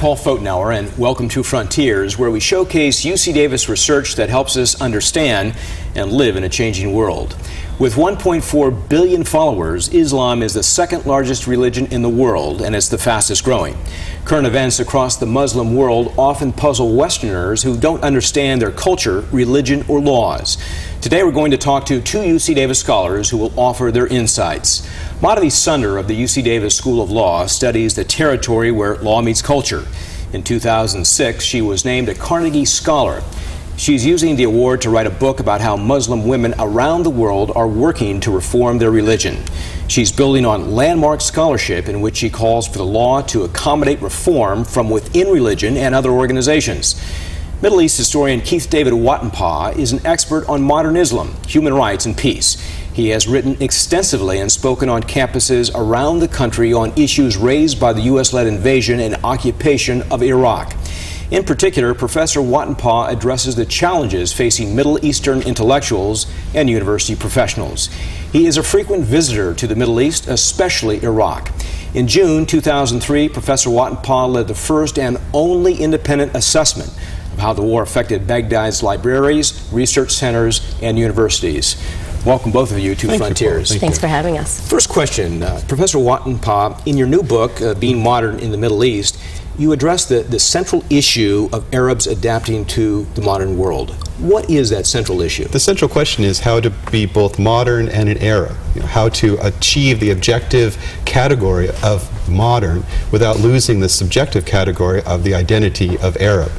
Paul Fotenauer, and welcome to Frontiers, where we showcase UC Davis research that helps us understand and live in a changing world. With 1.4 billion followers, Islam is the second largest religion in the world, and it's the fastest growing. Current events across the Muslim world often puzzle Westerners who don't understand their culture, religion, or laws. Today we're going to talk to two UC Davis scholars who will offer their insights. Madhavi Sunder of the UC Davis School of Law studies the territory where law meets culture. In 2006, she was named a Carnegie Scholar. She's using the award to write a book about how Muslim women around the world are working to reform their religion. She's building on landmark scholarship in which she calls for the law to accommodate reform from within religion and other organizations. Middle East historian Keith David Watenpaugh is an expert on modern Islam, human rights, and peace. He has written extensively and spoken on campuses around the country on issues raised by the U.S.-led invasion and occupation of Iraq. In particular, Professor Watenpaugh addresses the challenges facing Middle Eastern intellectuals and university professionals. He is a frequent visitor to the Middle East, especially Iraq. In June 2003, Professor Watenpaugh led the first and only independent assessment of how the war affected Baghdad's libraries, research centers, and universities. Welcome both of you to Frontiers. Thanks for having us. First question, Professor Watenpaugh, in your new book, Being Modern in the Middle East, you address the central issue of Arabs adapting to the modern world. What is that central issue? The central question is how to be both modern and an Arab. How to achieve the objective category of modern without losing the subjective category of the identity of Arab.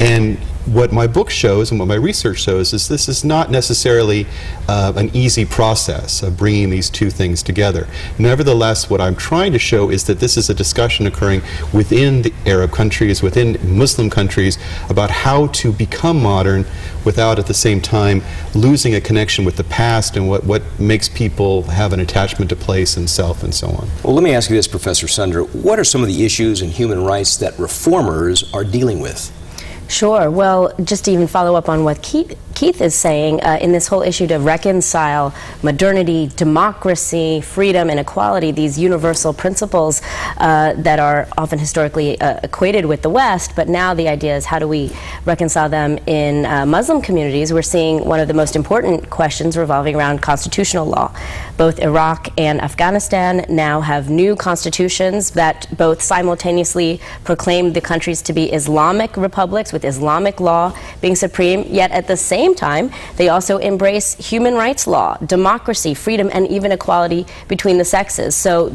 And what my book shows and what my research shows is this is not necessarily an easy process of bringing these two things together. Nevertheless, what I'm trying to show is that this is a discussion occurring within the Arab countries, within Muslim countries, about how to become modern without at the same time losing a connection with the past and what makes people have an attachment to place and self and so on. Well, let me ask you this, Professor Sunder. What are some of the issues in human rights that reformers are dealing with? Sure. Well, just to even follow up on what Keith is saying, in this whole issue to reconcile modernity, democracy, freedom, and equality, these universal principles that are often historically equated with the West, but now the idea is how do we reconcile them in Muslim communities? We're seeing one of the most important questions revolving around constitutional law. Both Iraq and Afghanistan now have new constitutions that both simultaneously proclaim the countries to be Islamic republics with Islamic law being supreme, yet at the same time, they also embrace human rights law, democracy, freedom, and even equality between the sexes. So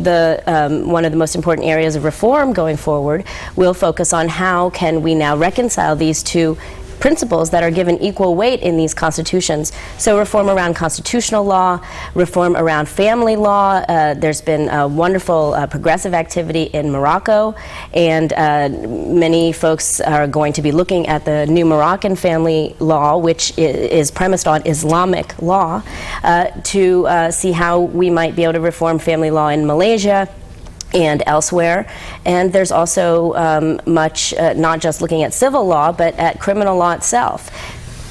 one of the most important areas of reform going forward will focus on how can we now reconcile these two principles that are given equal weight in these constitutions. So reform around constitutional law, reform around family law. There's been a wonderful progressive activity in Morocco, and many folks are going to be looking at the new Moroccan family law, which is premised on Islamic law, to see how we might be able to reform family law in Malaysia and elsewhere. And there's also much, not just looking at civil law, but at criminal law itself.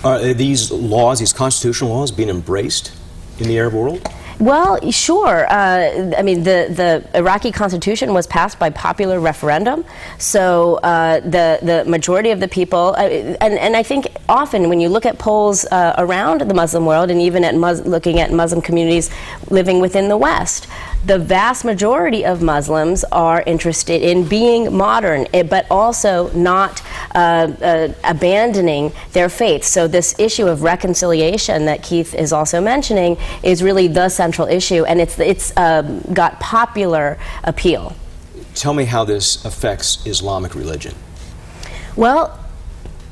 Are these laws, these constitutional laws, being embraced in the Arab world? Well, sure. I mean, the Iraqi constitution was passed by popular referendum, so the majority of the people, and I think often when you look at polls around the Muslim world, and even at looking at Muslim communities living within the West, the vast majority of Muslims are interested in being modern, but also not abandoning their faith. So this issue of reconciliation that Keith is also mentioning is really the central issue, and it's got popular appeal. Tell me how this affects Islamic religion. Well,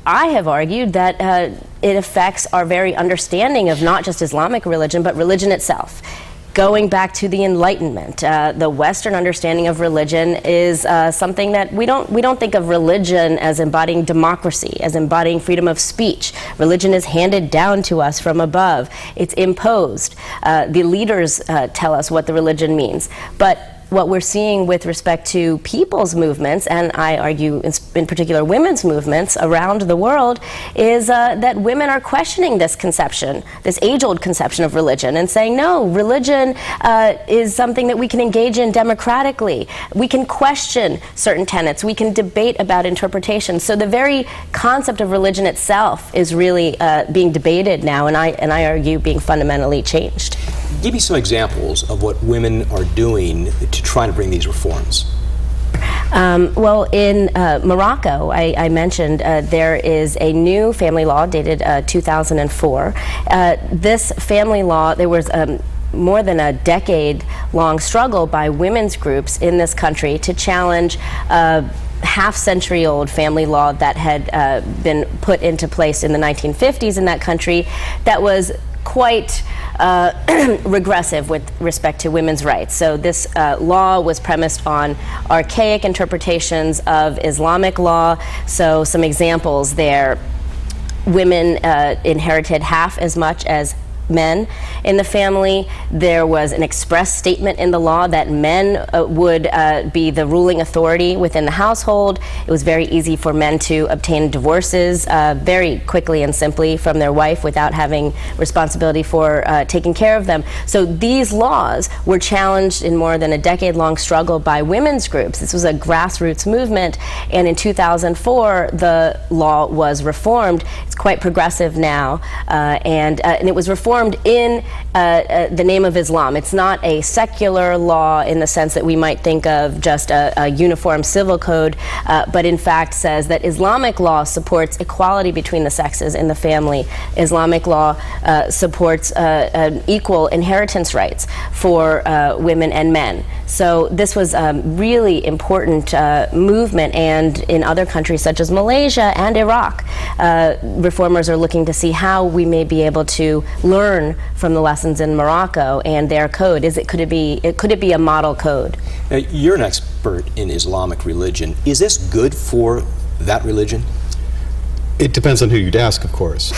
I have argued that it affects our very understanding of not just Islamic religion, but religion itself. Going back to the Enlightenment, the Western understanding of religion is something that we don't think of religion as embodying democracy, as embodying freedom of speech. Religion is handed down to us from above. It's imposed. The leaders tell us what the religion means. But what we're seeing with respect to people's movements, and I argue in particular women's movements around the world, is that women are questioning this conception, this age-old conception of religion, and saying, no, religion is something that we can engage in democratically. We can question certain tenets. We can debate about interpretation. So the very concept of religion itself is really being debated now, and I argue being fundamentally changed. Give me some examples of what women are doing to try to bring these reforms. Well, in Morocco, I mentioned there is a new family law dated 2004. This family law, there was more than a decade-long struggle by women's groups in this country to challenge half-century-old family law that had been put into place in the 1950s in that country that was quite regressive with respect to women's rights. So this law was premised on archaic interpretations of Islamic law. So some examples there: women inherited half as much as men in the family. There was an express statement in the law that men would be the ruling authority within the household. It was very easy for men to obtain divorces very quickly and simply from their wife without having responsibility for taking care of them. So these laws were challenged in more than a decade-long struggle by women's groups. This was a grassroots movement, and in 2004 the law was reformed. It's quite progressive now, and it was reformed in the name of Islam. It's not a secular law in the sense that we might think of just a uniform civil code, but in fact says that Islamic law supports equality between the sexes in the family. Islamic law supports equal inheritance rights for women and men. So this was a really important movement, and in other countries such as Malaysia and Iraq, reformers are looking to see how we may be able to learn from the lessons in Morocco and their code. Could it be a model code? Now, you're an expert in Islamic religion. Is this good for that religion? It depends on who you'd ask, of course.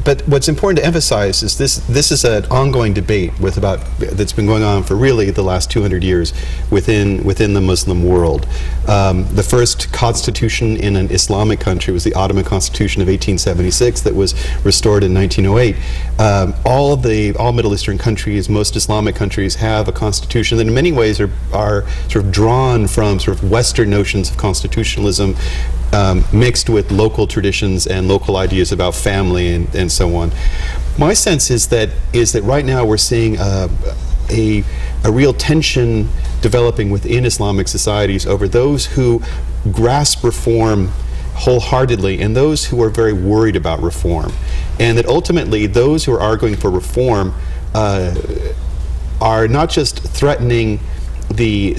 But what's important to emphasize is this is an ongoing debate that's been going on for really the last 200 years within the Muslim world. The first constitution in an Islamic country was the Ottoman Constitution of 1876 that was restored in 1908. All Middle Eastern countries, most Islamic countries, have a constitution that in many ways are sort of drawn from sort of Western notions of constitutionalism, mixed with local traditions and local ideas about family and so on. My sense is that right now we're seeing a real tension developing within Islamic societies over those who grasp reform wholeheartedly and those who are very worried about reform, and that ultimately those who are arguing for reform are not just threatening the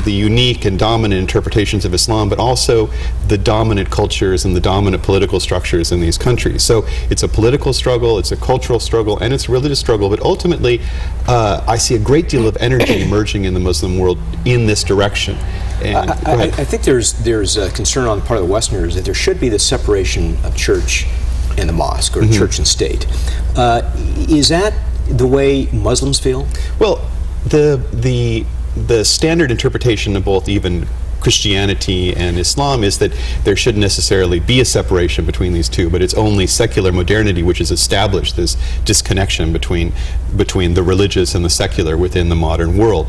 unique and dominant interpretations of Islam, but also the dominant cultures and the dominant political structures in these countries. So it's a political struggle, it's a cultural struggle, and it's a religious struggle, but ultimately I see a great deal of energy emerging in the Muslim world in this direction. And I think there's a concern on the part of the Westerners that there should be this separation of church and the mosque, or church and state. Is that the way Muslims feel? Well, the standard interpretation of both even Christianity and Islam is that there shouldn't necessarily be a separation between these two, but it's only secular modernity which has established this disconnection between the religious and the secular within the modern world.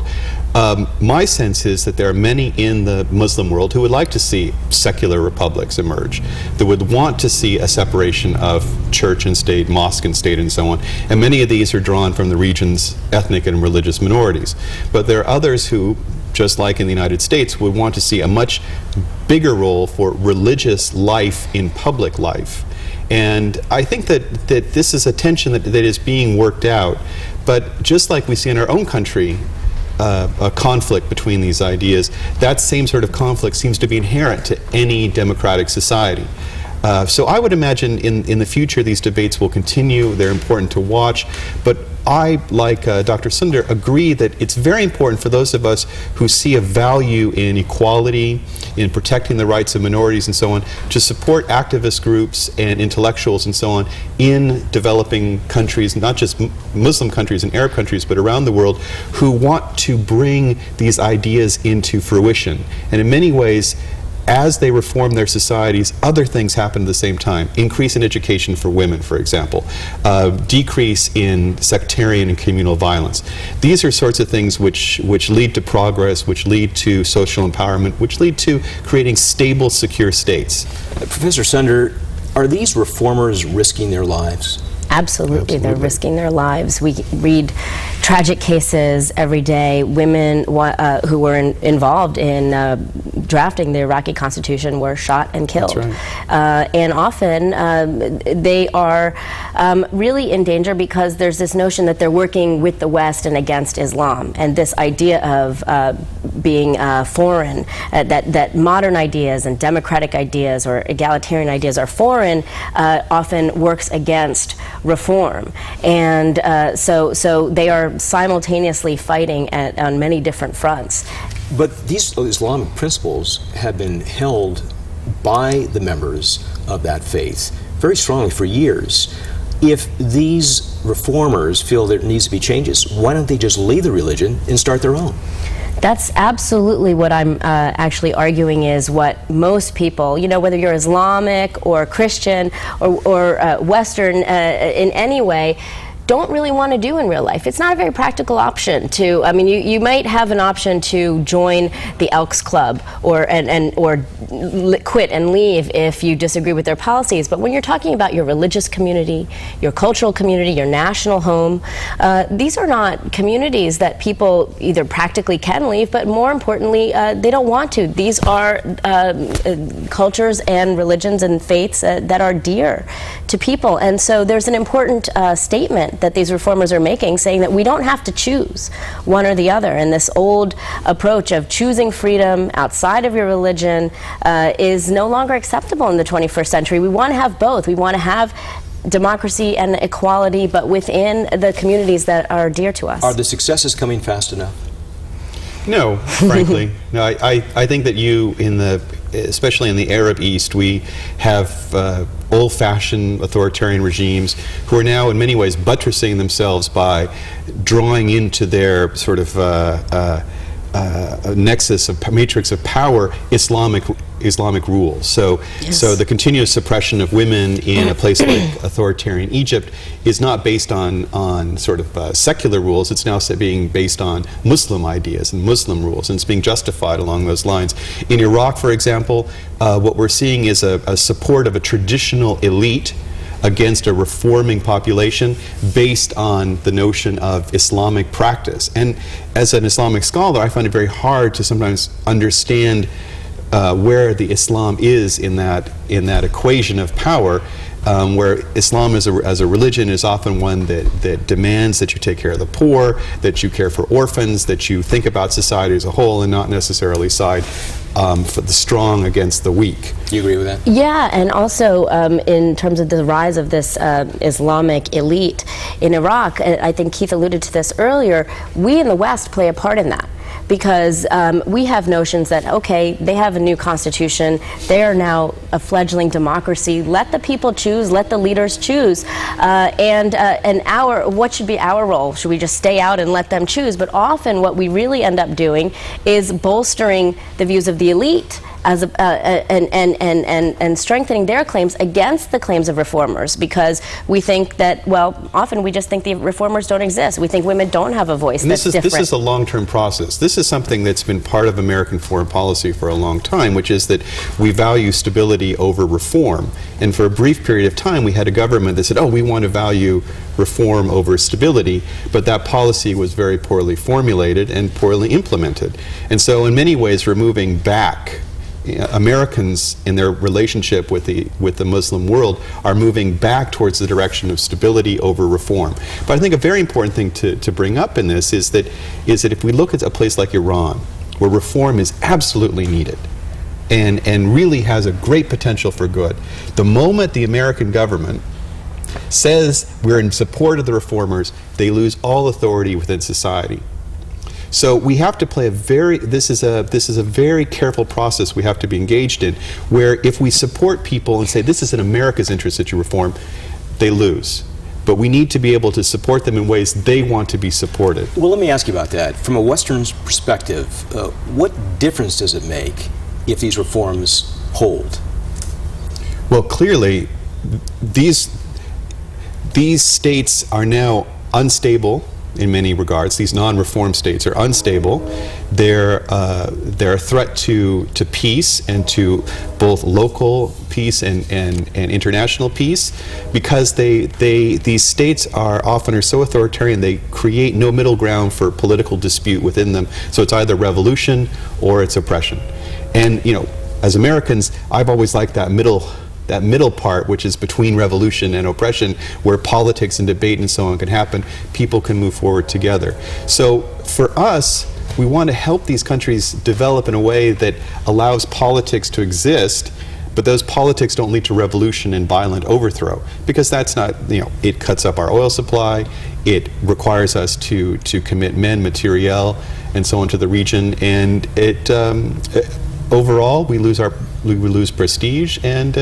My sense is that there are many in the Muslim world who would like to see secular republics emerge, that would want to see a separation of church and state, mosque and state, and so on. And many of these are drawn from the region's ethnic and religious minorities. But there are others who, just like in the United States, would want to see a much bigger role for religious life in public life. And I think that this is a tension that is being worked out. But just like we see in our own country, a conflict between these ideas, that same sort of conflict seems to be inherent to any democratic society. So I would imagine in the future these debates will continue. They're important to watch, but I, like Dr. Sunder, agree that it's very important for those of us who see a value in equality, in protecting the rights of minorities and so on, to support activist groups and intellectuals and so on in developing countries, not just Muslim countries and Arab countries, but around the world, who want to bring these ideas into fruition. And in many ways, as they reform their societies, other things happen at the same time. Increase in education for women, for example. Decrease in sectarian and communal violence. These are sorts of things which lead to progress, which lead to social empowerment, which lead to creating stable, secure states. Professor Sunder, are these reformers risking their lives? Absolutely, they're risking their lives. We read tragic cases every day. Women who were involved in drafting the Iraqi constitution were shot and killed. That's right. And often they are really in danger because there's this notion that they're working with the West and against Islam. And this idea of being foreign, that modern ideas and democratic ideas or egalitarian ideas are foreign, often works against reform. And so they are simultaneously fighting on many different fronts. But these Islamic principles have been held by the members of that faith very strongly for years. If these reformers feel there needs to be changes, why don't they just leave the religion and start their own? That's absolutely what I'm actually arguing is what most people, you know, whether you're Islamic or Christian or Western in any way, don't really want to do in real life. It's not a very practical option to, I mean, you might have an option to join the Elks Club or quit and leave if you disagree with their policies. But when you're talking about your religious community, your cultural community, your national home, these are not communities that people either practically can leave, but more importantly, they don't want to. These are cultures and religions and faiths that are dear to people. And so there's an important statement that these reformers are making, saying that we don't have to choose one or the other. And this old approach of choosing freedom outside of your religion is no longer acceptable in the 21st century. We want to have both. We want to have democracy and equality, but within the communities that are dear to us. Are the successes coming fast enough? No, frankly. No, I think that especially in the Arab East, we have old-fashioned authoritarian regimes who are now in many ways buttressing themselves by drawing into their sort of nexus of matrix of power Islamic rule. So, yes. So the continuous suppression of women in a place like authoritarian Egypt is not based on sort of secular rules. It's now being based on Muslim ideas and Muslim rules, and it's being justified along those lines. In Iraq, for example, what we're seeing is a support of a traditional elite against a reforming population based on the notion of Islamic practice. And as an Islamic scholar, I find it very hard to sometimes understand where the Islam is in that equation of power, where Islam as a religion is often one that demands that you take care of the poor, that you care for orphans, that you think about society as a whole and not necessarily side for the strong against the weak. Do you agree with that? Yeah, and also in terms of the rise of this Islamic elite in Iraq, and I think Keith alluded to this earlier, we in the West play a part in that. Because we have notions that, okay, they have a new constitution, they are now a fledgling democracy, let the people choose, let the leaders choose, and what should be our role? Should we just stay out and let them choose? But often what we really end up doing is bolstering the views of the elite as and strengthening their claims against the claims of reformers, because we think that, well, often we just think the reformers don't exist. We think women don't have a voice that's different. This is a long-term process. This is something that's been part of American foreign policy for a long time, which is that we value stability over reform. And for a brief period of time, we had a government that said, oh, we want to value reform over stability, but that policy was very poorly formulated and poorly implemented. And so in many ways, we're moving back. Americans in their relationship with the Muslim world are moving back towards the direction of stability over reform. But I think a very important thing to bring up in this is that if we look at a place like Iran, where reform is absolutely needed and really has a great potential for good, the moment the American government says we're in support of the reformers, they lose all authority within society. So we have to play this is a very careful process we have to be engaged in, where if we support people and say this is in America's interest that you reform, they lose. But we need to be able to support them in ways they want to be supported. Well, let me ask you about that. From a Western perspective, what difference does it make if these reforms hold? Well, clearly, these states are now unstable in many regards. These non-reform states are unstable. They're a threat to peace, and to both local peace and international peace, because these states are so authoritarian, they create no middle ground for political dispute within them. So it's either revolution or it's oppression. And as Americans, I've always liked that middle part, which is between revolution and oppression, where politics and debate and so on can happen. People can move forward together. So for us, we want to help these countries develop in a way that allows politics to exist, but those politics don't lead to revolution and violent overthrow, because that's not, it cuts up our oil supply, it requires us to commit men, materiel, and so on to the region, and overall, we lose prestige, and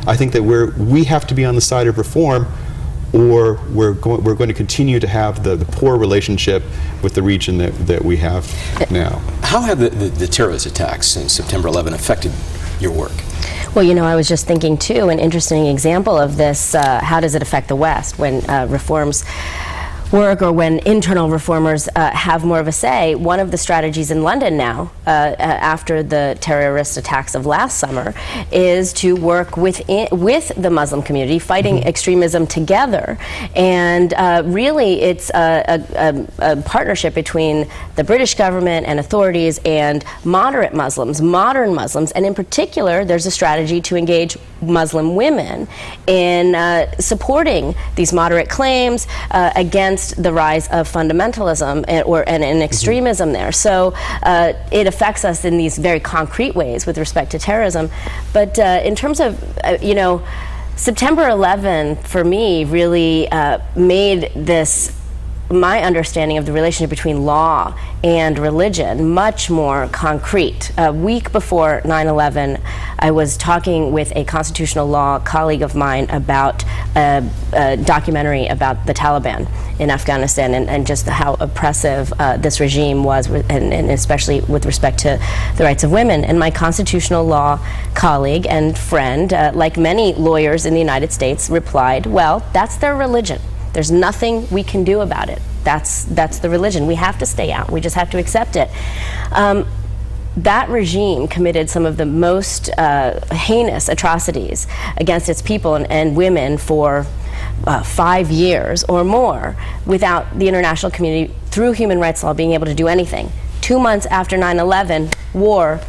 I think that we have to be on the side of reform, or we're going to continue to have the poor relationship with the region that we have now. How have the terrorist attacks since September 11 affected your work? Well, I was just thinking too, an interesting example of this, how does it affect the West when reforms work, or when internal reformers have more of a say? One of the strategies in London now, after the terrorist attacks of last summer, is to work with the Muslim community, fighting extremism together. And really, it's a partnership between the British government and authorities and moderate Muslims, modern Muslims, and in particular, there's a strategy to engage Muslim women in supporting these moderate claims against the rise of fundamentalism and extremism there. So it affects us in these very concrete ways with respect to terrorism. But in terms of, September 11 for me really made my understanding of the relationship between law and religion much more concrete. A week before 9/11, I was talking with a constitutional law colleague of mine about a documentary about the Taliban in Afghanistan, and just how oppressive this regime was, and especially with respect to the rights of women. And my constitutional law colleague and friend, like many lawyers in the United States, replied, well, that's their religion. There's nothing we can do about it. That's the religion. We have to stay out. We just have to accept it. That regime committed some of the most heinous atrocities against its people and women for 5 years or more, without the international community, through human rights law, being able to do anything. 2 months after 9/11, war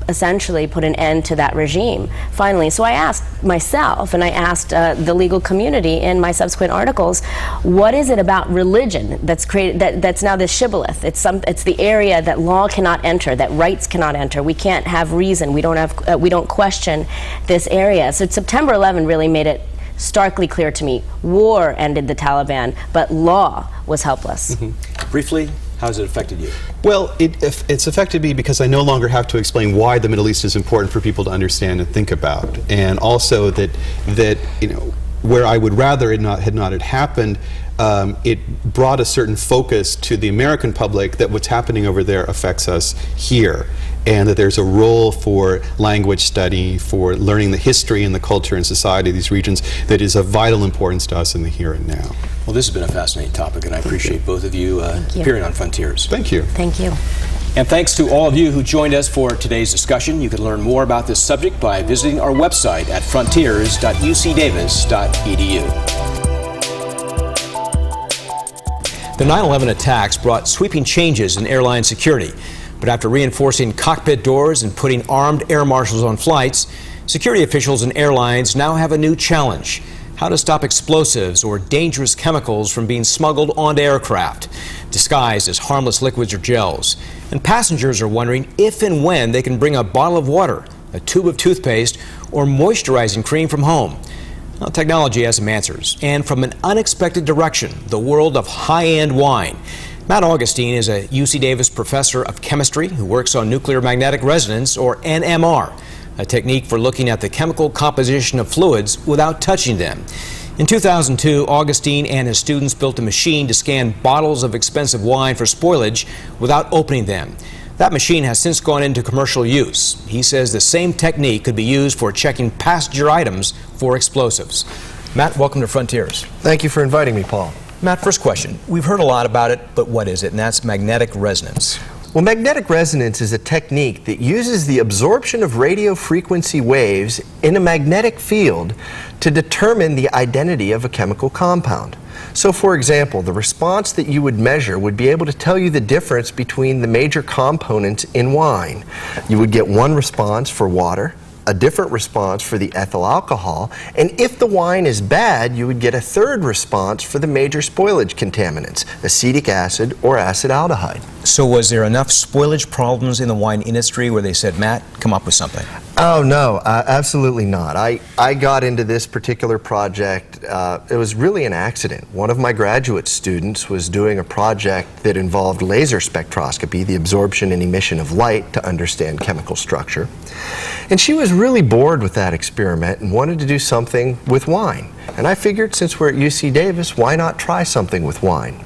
essentially put an end to that regime, finally. So I asked myself, and I asked the legal community in my subsequent articles, what is it about religion that's created, that's now this shibboleth? It's the area that law cannot enter, that rights cannot enter. We can't have reason. We don't question this area. So September 11 really made it starkly clear to me. War ended the Taliban, but law was helpless. Briefly, how has it affected you? Well, it's affected me because I no longer have to explain why the Middle East is important for people to understand and think about, and also that where I would rather it had not happened, it brought a certain focus to the American public that what's happening over there affects us here, and that there's a role for language study, for learning the history and the culture and society of these regions that is of vital importance to us in the here and now. Well, this has been a fascinating topic, and I appreciate both of you appearing on Frontiers. Thank you. Thank you. And thanks to all of you who joined us for today's discussion. You can learn more about this subject by visiting our website at frontiers.ucdavis.edu. The 9/11 attacks brought sweeping changes in airline security. But after reinforcing cockpit doors and putting armed air marshals on flights, security officials and airlines now have a new challenge: how to stop explosives or dangerous chemicals from being smuggled onto aircraft, disguised as harmless liquids or gels. And passengers are wondering if and when they can bring a bottle of water, a tube of toothpaste, or moisturizing cream from home. Well, technology has some answers, and from an unexpected direction, the world of high-end wine. Matt Augustine is a UC Davis professor of chemistry who works on nuclear magnetic resonance, or NMR, a technique for looking at the chemical composition of fluids without touching them. In 2002, Augustine and his students built a machine to scan bottles of expensive wine for spoilage without opening them. That machine has since gone into commercial use. He says the same technique could be used for checking passenger items for explosives. Matt, welcome to Frontiers. Thank you for inviting me, Paul. Matt, first question. We've heard a lot about it, but what is it? And that's magnetic resonance. Well, magnetic resonance is a technique that uses the absorption of radio frequency waves in a magnetic field to determine the identity of a chemical compound. So, for example, the response that you would measure would be able to tell you the difference between the major components in wine. You would get one response for water, a different response for the ethyl alcohol, and if the wine is bad, you would get a third response for the major spoilage contaminants, acetic acid or acetaldehyde. So was there enough spoilage problems in the wine industry where they said, Matt, come up with something? Oh, no, absolutely not. I got into this particular project, it was really an accident. One of my graduate students was doing a project that involved laser spectroscopy, the absorption and emission of light to understand chemical structure. And she was really bored with that experiment and wanted to do something with wine. And I figured, since we're at UC Davis, why not try something with wine?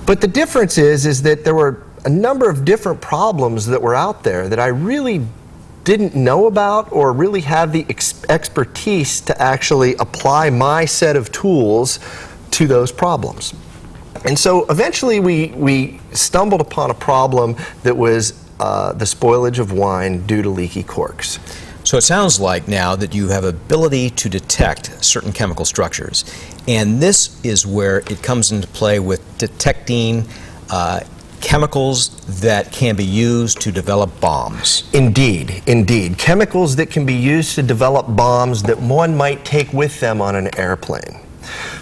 But the difference is that there were a number of different problems that were out there that I really didn't know about or really have the expertise to actually apply my set of tools to those problems. And so eventually we stumbled upon a problem that was the spoilage of wine due to leaky corks. So it sounds like now that you have ability to detect certain chemical structures, and this is where it comes into play with detecting chemicals that can be used to develop bombs. Indeed, indeed. Chemicals that can be used to develop bombs that one might take with them on an airplane.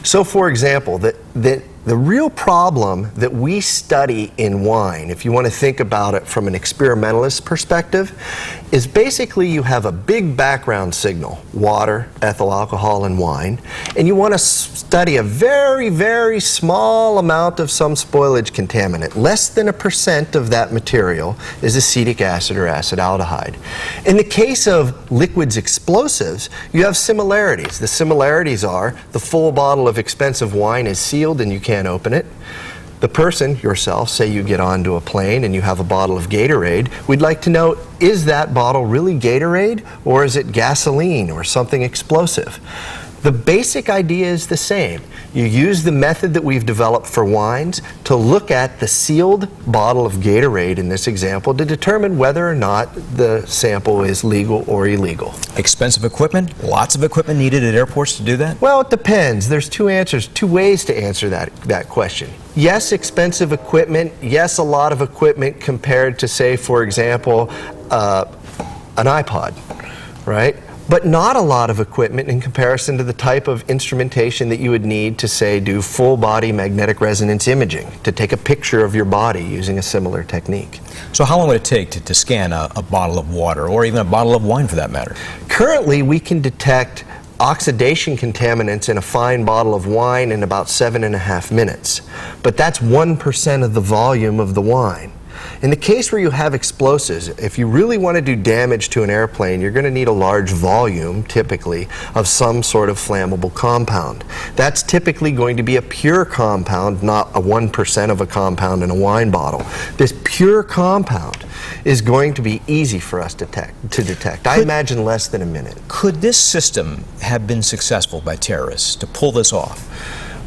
So, for example, the real problem that we study in wine, if you want to think about it from an experimentalist perspective, is basically you have a big background signal, water, ethyl alcohol, and wine, and you want to study a very, very small amount of some spoilage contaminant. Less than 1% of that material is acetic acid or acetaldehyde. In the case of liquids explosives, you have similarities. The similarities are the full bottle of expensive wine is sealed and you can't open it. The person, yourself, say you get onto a plane and you have a bottle of Gatorade, we'd like to know, is that bottle really Gatorade or is it gasoline or something explosive? The basic idea is the same. You use the method that we've developed for wines to look at the sealed bottle of Gatorade in this example to determine whether or not the sample is legal or illegal. Expensive equipment? Lots of equipment needed at airports to do that? Well, it depends. There's two ways to answer that question. Yes, expensive equipment. Yes, a lot of equipment compared to, say, for example, an iPod, right? But not a lot of equipment in comparison to the type of instrumentation that you would need to, say, do full-body magnetic resonance imaging, to take a picture of your body using a similar technique. So how long would it take to scan a bottle of water, or even a bottle of wine for that matter? Currently, we can detect oxidation contaminants in a fine bottle of wine in about 7.5 minutes. But that's 1% of the volume of the wine. In the case where you have explosives, if you really want to do damage to an airplane, you're going to need a large volume, typically, of some sort of flammable compound. That's typically going to be a pure compound, not a 1% of a compound in a wine bottle. This pure compound is going to be easy for us to detect. I imagine less than a minute. Could this system have been successful by terrorists to pull this off?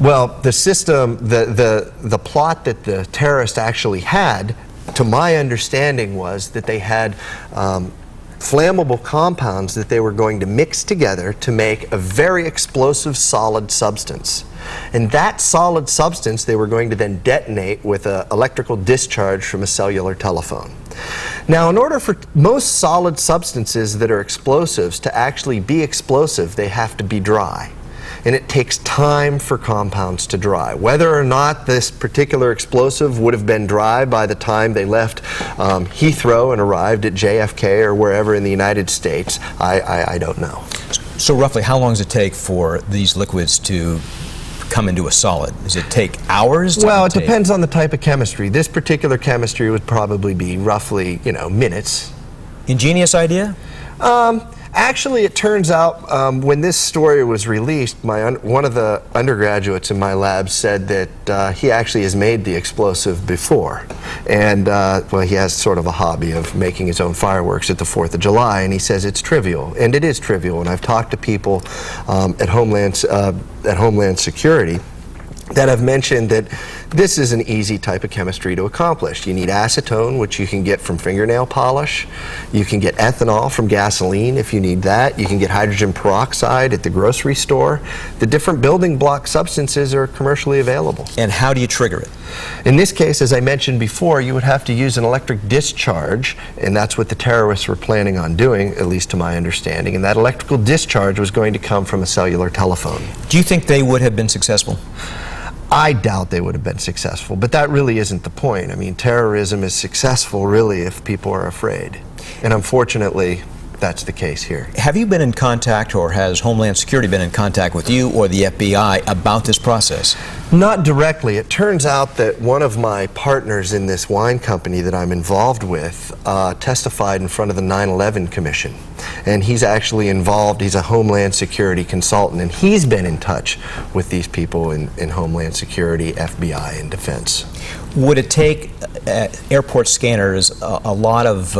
Well, the system, the plot that the terrorists actually had, to my understanding, was that they had flammable compounds that they were going to mix together to make a very explosive solid substance. And that solid substance they were going to then detonate with an electrical discharge from a cellular telephone. Now, in order for most solid substances that are explosives to actually be explosive, they have to be dry. And it takes time for compounds to dry. Whether or not this particular explosive would have been dry by the time they left Heathrow and arrived at JFK or wherever in the United States, I don't know. So roughly, how long does it take for these liquids to come into a solid? Does it take hours? Well, it depends on the type of chemistry. This particular chemistry would probably be roughly, minutes. Ingenious idea? Actually, it turns out when this story was released, one of the undergraduates in my lab said that he actually has made the explosive before. And, well, he has sort of a hobby of making his own fireworks at the 4th of July, and he says it's trivial. And it is trivial. And I've talked to people at Homeland Security that have mentioned that this is an easy type of chemistry to accomplish. You need acetone, which you can get from fingernail polish. You can get ethanol from gasoline if you need that. You can get hydrogen peroxide at the grocery store. The different building block substances are commercially available. And how do you trigger it? In this case, as I mentioned before, you would have to use an electric discharge, and that's what the terrorists were planning on doing, at least to my understanding. And that electrical discharge was going to come from a cellular telephone. Do you think they would have been successful? I doubt they would have been successful, but that really isn't the point. I mean, terrorism is successful, really, if people are afraid. And unfortunately, that's the case here. Have you been in contact, or has Homeland Security been in contact with you or the FBI about this process? Not directly. It turns out that one of my partners in this wine company that I'm involved with testified in front of the 9/11 Commission. And he's actually involved, he's a Homeland Security consultant, and he's been in touch with these people in Homeland Security, FBI, and Defense. Would it take airport scanners a lot of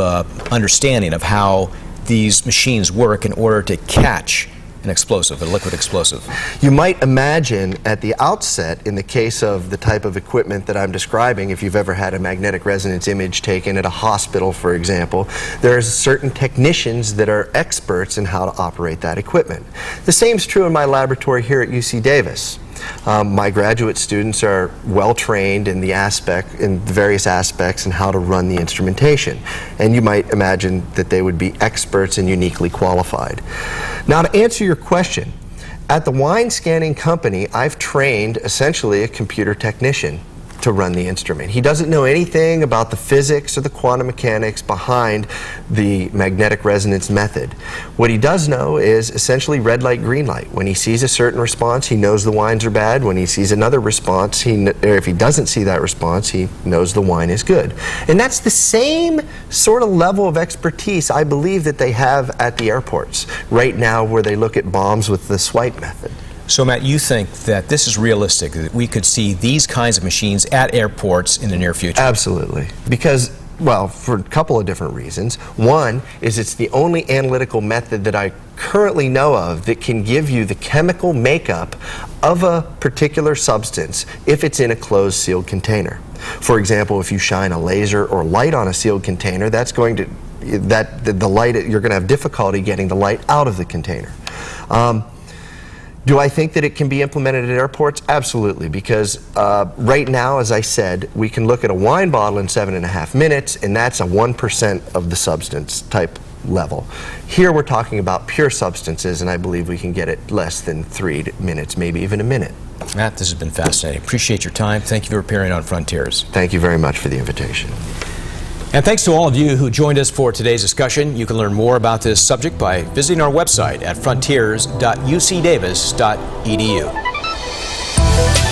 understanding of how these machines work in order to catch an explosive, a liquid explosive? You might imagine at the outset, in the case of the type of equipment that I'm describing, if you've ever had a magnetic resonance image taken at a hospital, for example, there's certain technicians that are experts in how to operate that equipment. The same is true in my laboratory here at UC Davis. My graduate students are well trained in the various aspects in how to run the instrumentation, and you might imagine that they would be experts and uniquely qualified. Now, to answer your question, at the wine scanning company, I've trained essentially a computer technician to run the instrument. He doesn't know anything about the physics or the quantum mechanics behind the magnetic resonance method. What he does know is essentially red light, green light. When he sees a certain response, he knows the wines are bad. When he sees another response, or if he doesn't see that response, he knows the wine is good. And that's the same sort of level of expertise I believe that they have at the airports right now, where they look at bombs with the swipe method. So, Matt, you think that this is realistic, that we could see these kinds of machines at airports in the near future? Absolutely. Because, well, for a couple of different reasons. One is it's the only analytical method that I currently know of that can give you the chemical makeup of a particular substance if it's in a closed sealed container. For example, if you shine a laser or light on a sealed container, that's going to, the light, you're going to have difficulty getting the light out of the container. Do I think that it can be implemented at airports? Absolutely, because right now, as I said, we can look at a wine bottle in 7.5 minutes, and that's a 1% of the substance type level. Here we're talking about pure substances, and I believe we can get it less than 3 minutes, maybe even a minute. Matt, this has been fascinating. Appreciate your time. Thank you for appearing on Frontiers. Thank you very much for the invitation. And thanks to all of you who joined us for today's discussion. You can learn more about this subject by visiting our website at frontiers.ucdavis.edu.